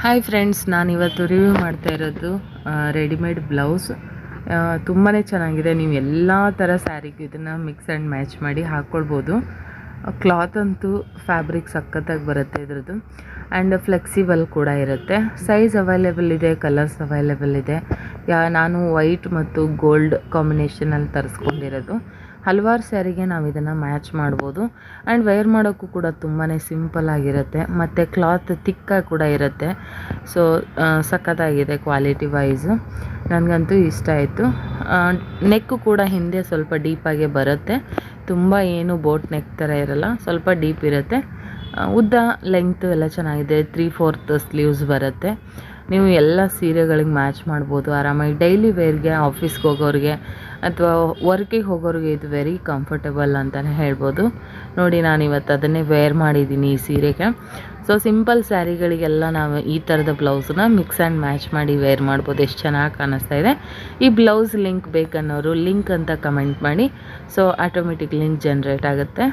Hi friends, ನಾನಿವತ್ತು review ಮಾಡ್ತಾ ಇರೋದು ರೆಡಿಮೇಡ್ ಬ್ಲೌಸ್. ತುಂಬಾ ಚೆನ್ನಾಗಿದೆ. ನೀವು ಎಲ್ಲ ಥರ ಸ್ಯಾರಿಗೂ ಇದನ್ನು ಮಿಕ್ಸ್ ಆ್ಯಂಡ್ ಮ್ಯಾಚ್ ಮಾಡಿ ಹಾಕ್ಕೊಳ್ಬೋದು. ಕ್ಲಾತ್ ಅಂತೂ ಫ್ಯಾಬ್ರಿಕ್ ಸಖತ್ತಾಗಿ ಬರುತ್ತೆ ಇದ್ರದ್ದು. ಆ್ಯಂಡ್ ಫ್ಲೆಕ್ಸಿಬಲ್ ಕೂಡ ಇರುತ್ತೆ. ಸೈಜ್ ಅವೈಲೇಬಲ್ ಇದೆ, ಕಲರ್ಸ್ ಅವೈಲೇಬಲ್ ಇದೆ. ನಾನು ವೈಟ್ ಮತ್ತು ಗೋಲ್ಡ್ ಕಾಂಬಿನೇಷನಲ್ಲಿ ತರಿಸ್ಕೊಂಡಿರೋದು. ಹಲವಾರು ಸ್ಯಾರಿಗೆ ನಾವು ಇದನ್ನು ಮ್ಯಾಚ್ ಮಾಡ್ಬೋದು. ಆ್ಯಂಡ್ ವೇರ್ ಮಾಡೋಕ್ಕೂ ಕೂಡ ತುಂಬಾ ಸಿಂಪಲ್ ಆಗಿರುತ್ತೆ. ಮತ್ತು ಕ್ಲಾತ್ ತಿಕ್ಕಾಗಿ ಕೂಡ ಇರುತ್ತೆ. ಸೊ ಸಖತ್ತಾಗಿದೆ ಕ್ವಾಲಿಟಿ ವೈಸು. ನನಗಂತೂ ಇಷ್ಟ ಆಯಿತು. ನೆಕ್ಕು ಕೂಡ ಹಿಂದೆ ಸ್ವಲ್ಪ ಡೀಪಾಗೆ ಬರುತ್ತೆ. ತುಂಬ ಏನು ಬೋಟ್ ನೆಕ್ ಥರ ಇರಲ್ಲ, ಸ್ವಲ್ಪ ಡೀಪ್ ಇರುತ್ತೆ. ಉದ್ದ ಲೆಂಗ್ತು ಎಲ್ಲ ಚೆನ್ನಾಗಿದೆ. 3/4 ಸ್ಲೀವ್ಸ್ ಬರುತ್ತೆ. ನೀವು ಎಲ್ಲ ಸೀರೆಗಳಿಗೆ ಮ್ಯಾಚ್ ಮಾಡ್ಬೋದು ಆರಾಮಾಗಿ. ಡೈಲಿ ವೇರ್ಗೆ, ಆಫೀಸ್ಗೆ ಹೋಗೋರಿಗೆ ಅಥವಾ ವರ್ಕಿಗೆ ಹೋಗೋರಿಗೆ ಇದು ವೆರಿ ಕಂಫರ್ಟಬಲ್ ಅಂತಲೇ ಹೇಳ್ಬೋದು. ನೋಡಿ, ನಾನಿವತ್ತು ಅದನ್ನೇ ವೇರ್ ಮಾಡಿದ್ದೀನಿ ಈ ಸೀರೆಗೆ. ಸೊ ಸಿಂಪಲ್ ಸ್ಯಾರಿಗಳಿಗೆಲ್ಲ ನಾವು ಈ ಥರದ ಬ್ಲೌಸನ್ನ ಮಿಕ್ಸ್ ಆ್ಯಂಡ್ ಮ್ಯಾಚ್ ಮಾಡಿ ವೇರ್ ಮಾಡ್ಬೋದು. ಎಷ್ಟು ಚೆನ್ನಾಗಿ ಕಾಣಿಸ್ತಾ ಇದೆ. ಈ ಬ್ಲೌಸ್ ಲಿಂಕ್ ಬೇಕನ್ನೋರು ಲಿಂಕ್ ಅಂತ ಕಮೆಂಟ್ ಮಾಡಿ. ಸೊ ಆಟೋಮೆಟಿಕ್ ಲಿಂಕ್ ಜನ್ರೇಟ್ ಆಗುತ್ತೆ.